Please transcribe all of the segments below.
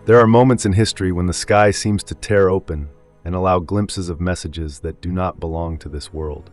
There are moments in history when the sky seems to tear open and allow glimpses of messages that do not belong to this world.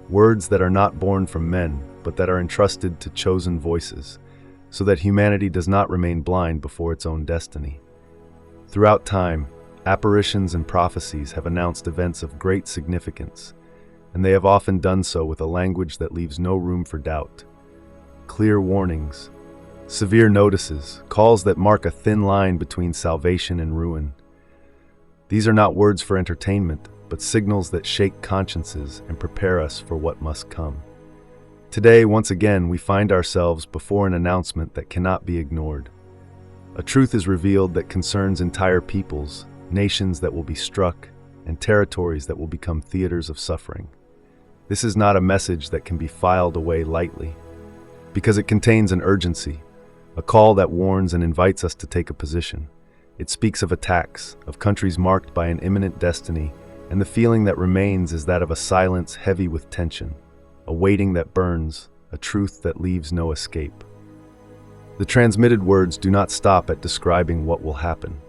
Words that are not born from men, but that are entrusted to chosen voices, so that humanity does not remain blind before its own destiny. Throughout time, apparitions and prophecies have announced events of great significance, and they have often done so with a language that leaves no room for doubt. Clear warnings, severe notices, calls that mark a thin line between salvation and ruin. These are not words for entertainment, but signals that shake consciences and prepare us for what must come. Today, once again, we find ourselves before an announcement that cannot be ignored. A truth is revealed that concerns entire peoples, nations that will be struck, and territories that will become theaters of suffering. This is not a message that can be filed away lightly, because it contains an urgency, a call that warns and invites us to take a position. It speaks of attacks, of countries marked by an imminent destiny, and the feeling that remains is that of a silence heavy with tension, a waiting that burns, a truth that leaves no escape. The transmitted words do not stop at describing what will happen.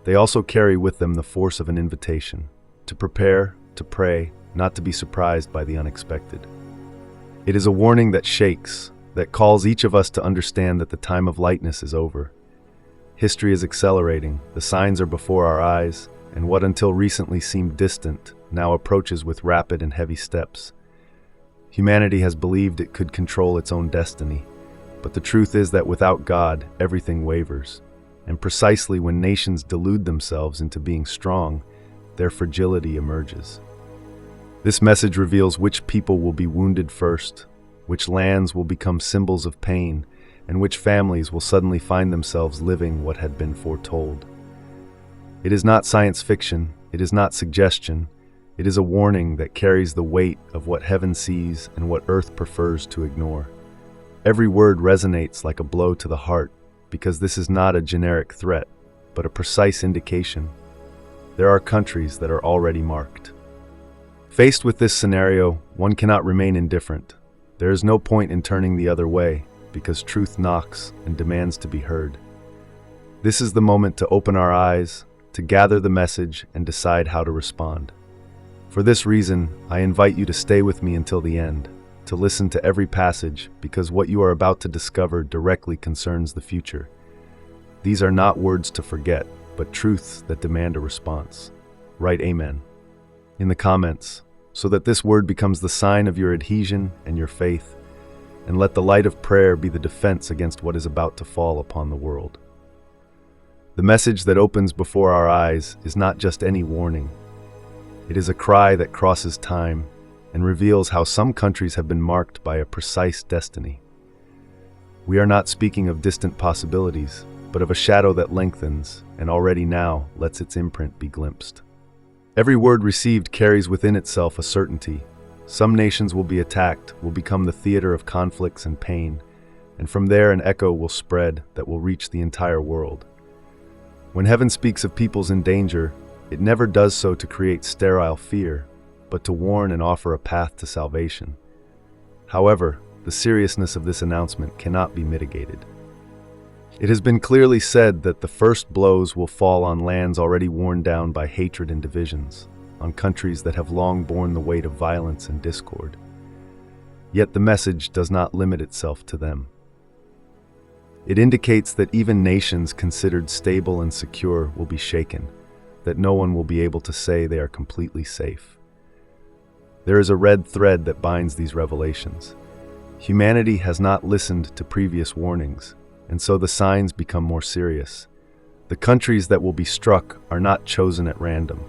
They also carry with them the force of an invitation, to prepare, to pray, not to be surprised by the unexpected. It is a warning that shakes, that calls each of us to understand that the time of lightness is over. History is accelerating, the signs are before our eyes, and what until recently seemed distant now approaches with rapid and heavy steps. Humanity has believed it could control its own destiny, but the truth is that without God, everything wavers. And precisely when nations delude themselves into being strong, their fragility emerges. This message reveals which people will be wounded first, which lands will become symbols of pain, and which families will suddenly find themselves living what had been foretold. It is not science fiction, it is not suggestion, it is a warning that carries the weight of what heaven sees and what earth prefers to ignore. Every word resonates like a blow to the heart, because this is not a generic threat, but a precise indication. There are countries that are already marked. Faced with this scenario, one cannot remain indifferent. There is no point in turning the other way, because truth knocks and demands to be heard. This is the moment to open our eyes, to gather the message, and decide how to respond. For this reason, I invite you to stay with me until the end, to listen to every passage, because what you are about to discover directly concerns the future. These are not words to forget, but truths that demand a response. Write Amen in the comments, so that this word becomes the sign of your adhesion and your faith, and let the light of prayer be the defense against what is about to fall upon the world. The message that opens before our eyes is not just any warning. It is a cry that crosses time and reveals how some countries have been marked by a precise destiny. We are not speaking of distant possibilities, but of a shadow that lengthens and already now lets its imprint be glimpsed. Every word received carries within itself a certainty. Some nations will be attacked, will become the theater of conflicts and pain, and from there an echo will spread that will reach the entire world. When heaven speaks of peoples in danger, it never does so to create sterile fear, but to warn and offer a path to salvation. However, the seriousness of this announcement cannot be mitigated. It has been clearly said that the first blows will fall on lands already worn down by hatred and divisions, on countries that have long borne the weight of violence and discord. Yet the message does not limit itself to them. It indicates that even nations considered stable and secure will be shaken, that no one will be able to say they are completely safe. There is a red thread that binds these revelations. Humanity has not listened to previous warnings, and so the signs become more serious. The countries that will be struck are not chosen at random.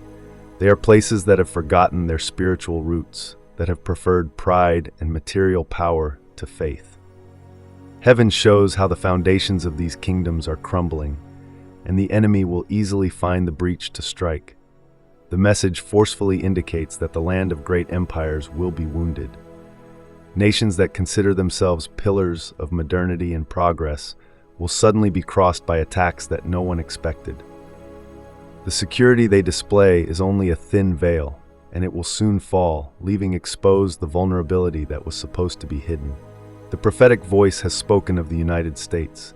They are places that have forgotten their spiritual roots, that have preferred pride and material power to faith. Heaven shows how the foundations of these kingdoms are crumbling, and the enemy will easily find the breach to strike. The message forcefully indicates that the land of great empires will be wounded. Nations that consider themselves pillars of modernity and progress will suddenly be crossed by attacks that no one expected. The security they display is only a thin veil, and it will soon fall, leaving exposed the vulnerability that was supposed to be hidden. The prophetic voice has spoken of the United States.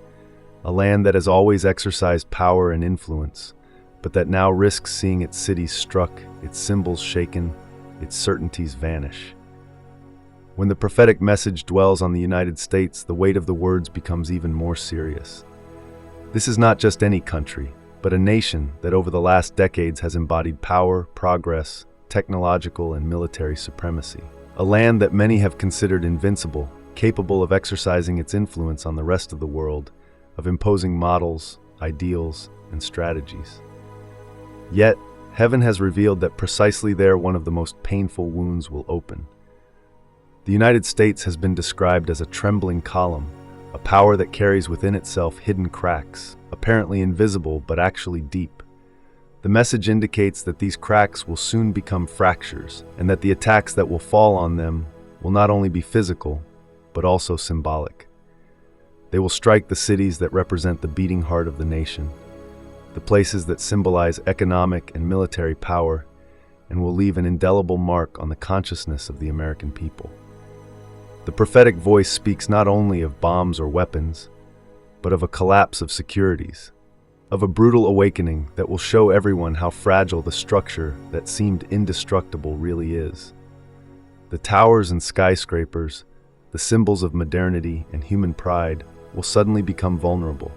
a land that has always exercised power and influence, but that now risks seeing its cities struck, its symbols shaken, its certainties vanish. When the prophetic message dwells on the United States, the weight of the words becomes even more serious. This is not just any country, but a nation that over the last decades has embodied power, progress, technological and military supremacy. A land that many have considered invincible, capable of exercising its influence on the rest of the world, of imposing models, ideals, and strategies. Yet, heaven has revealed that precisely there one of the most painful wounds will open. The United States has been described as a trembling column, a power that carries within itself hidden cracks, apparently invisible but actually deep. The message indicates that these cracks will soon become fractures, and that the attacks that will fall on them will not only be physical, but also symbolic. They will strike the cities that represent the beating heart of the nation, the places that symbolize economic and military power, and will leave an indelible mark on the consciousness of the American people. The prophetic voice speaks not only of bombs or weapons, but of a collapse of securities, of a brutal awakening that will show everyone how fragile the structure that seemed indestructible really is. The towers and skyscrapers, the symbols of modernity and human pride, will suddenly become vulnerable.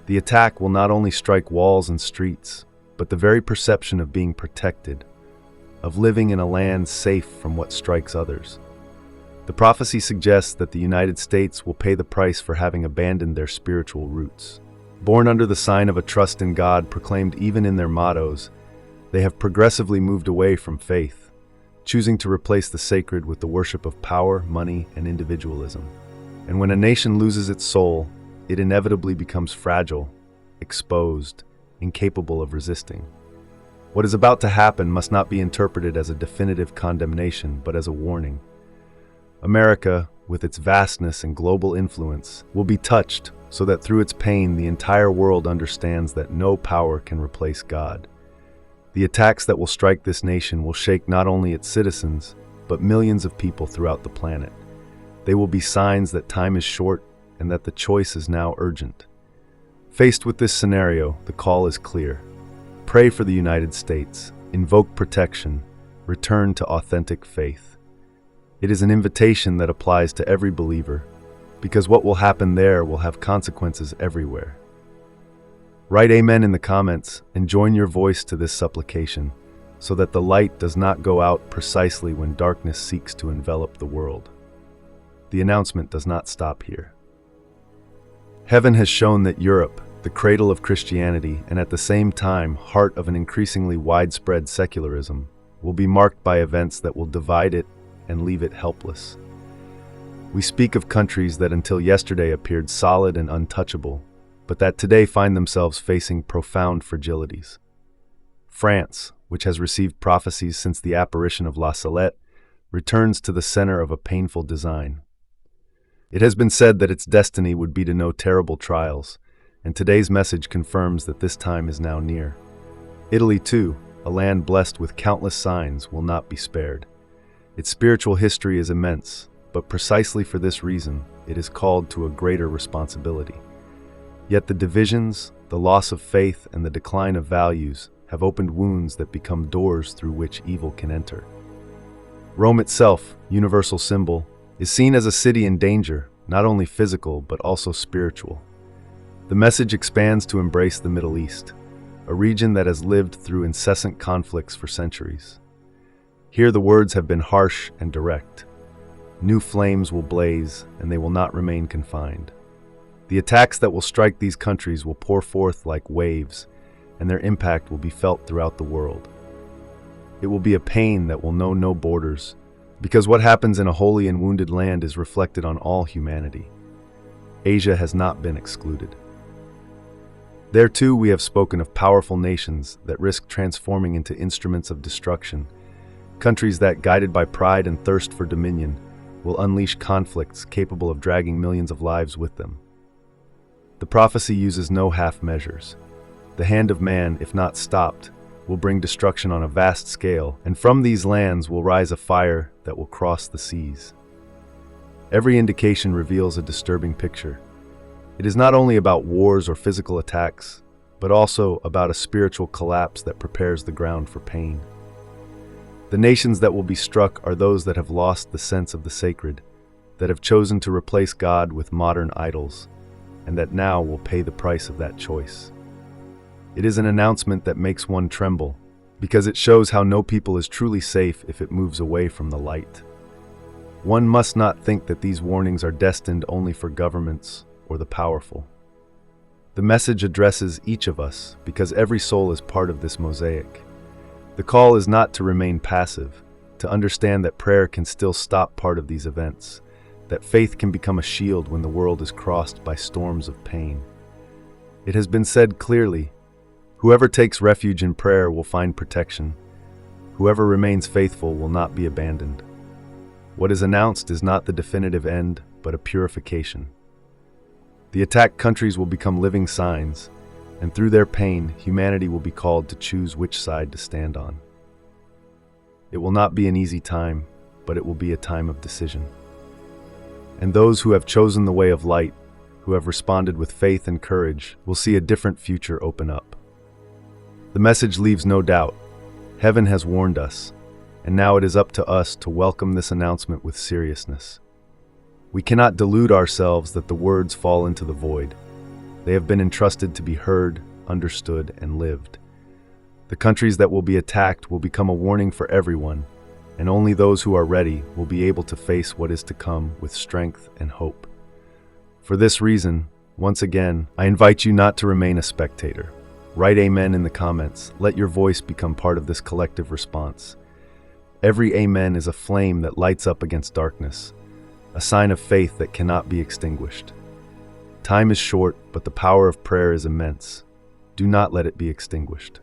The attack will not only strike walls and streets, but the very perception of being protected, of living in a land safe from what strikes others. The prophecy suggests that the United States will pay the price for having abandoned their spiritual roots. Born under the sign of a trust in God proclaimed even in their mottos, they have progressively moved away from faith, choosing to replace the sacred with the worship of power, money, and individualism. And when a nation loses its soul, it inevitably becomes fragile, exposed, incapable of resisting. What is about to happen must not be interpreted as a definitive condemnation, but as a warning. America, with its vastness and global influence, will be touched so that through its pain the entire world understands that no power can replace God. The attacks that will strike this nation will shake not only its citizens, but millions of people throughout the planet. They will be signs that time is short and that the choice is now urgent. Faced with this scenario, the call is clear. Pray for the United States, invoke protection, return to authentic faith. It is an invitation that applies to every believer, because what will happen there will have consequences everywhere. Write Amen in the comments and join your voice to this supplication, so that the light does not go out precisely when darkness seeks to envelop the world. The announcement does not stop here. Heaven has shown that Europe, the cradle of Christianity and at the same time heart of an increasingly widespread secularism, will be marked by events that will divide it and leave it helpless. We speak of countries that until yesterday appeared solid and untouchable, but that today find themselves facing profound fragilities. France, which has received prophecies since the apparition of La Salette, returns to the center of a painful design. It has been said that its destiny would be to know terrible trials, and today's message confirms that this time is now near. Italy, too, a land blessed with countless signs, will not be spared. Its spiritual history is immense, but precisely for this reason, it is called to a greater responsibility. Yet the divisions, the loss of faith, and the decline of values have opened wounds that become doors through which evil can enter. Rome itself, universal symbol, is seen as a city in danger, not only physical but also spiritual. The message expands to embrace the Middle East, a region that has lived through incessant conflicts for centuries. Here the words have been harsh and direct. New flames will blaze, and they will not remain confined. The attacks that will strike these countries will pour forth like waves, and their impact will be felt throughout the world. It will be a pain that will know no borders, because what happens in a holy and wounded land is reflected on all humanity. Asia has not been excluded. There too we have spoken of powerful nations that risk transforming into instruments of destruction, countries that, guided by pride and thirst for dominion, will unleash conflicts capable of dragging millions of lives with them. The prophecy uses no half measures. The hand of man, if not stopped, will bring destruction on a vast scale, and from these lands will rise a fire that will cross the seas. Every indication reveals a disturbing picture. It is not only about wars or physical attacks, but also about a spiritual collapse that prepares the ground for pain. The nations that will be struck are those that have lost the sense of the sacred, that have chosen to replace God with modern idols, and that now will pay the price of that choice. It is an announcement that makes one tremble, because it shows how no people is truly safe if it moves away from the light. One must not think that these warnings are destined only for governments or the powerful. The message addresses each of us because every soul is part of this mosaic. The call is not to remain passive, to understand that prayer can still stop part of these events, that faith can become a shield when the world is crossed by storms of pain. It has been said clearly, whoever takes refuge in prayer will find protection. Whoever remains faithful will not be abandoned. What is announced is not the definitive end, but a purification. The attacked countries will become living signs, and through their pain, humanity will be called to choose which side to stand on. It will not be an easy time, but it will be a time of decision. And those who have chosen the way of light, who have responded with faith and courage, will see a different future open up. The message leaves no doubt. Heaven has warned us, and now it is up to us to welcome this announcement with seriousness. We cannot delude ourselves that the words fall into the void. They have been entrusted to be heard, understood, and lived. The countries that will be attacked will become a warning for everyone, and only those who are ready will be able to face what is to come with strength and hope. For this reason, once again, I invite you not to remain a spectator. Write Amen in the comments. Let your voice become part of this collective response. Every Amen is a flame that lights up against darkness, a sign of faith that cannot be extinguished. Time is short, but the power of prayer is immense. Do not let it be extinguished.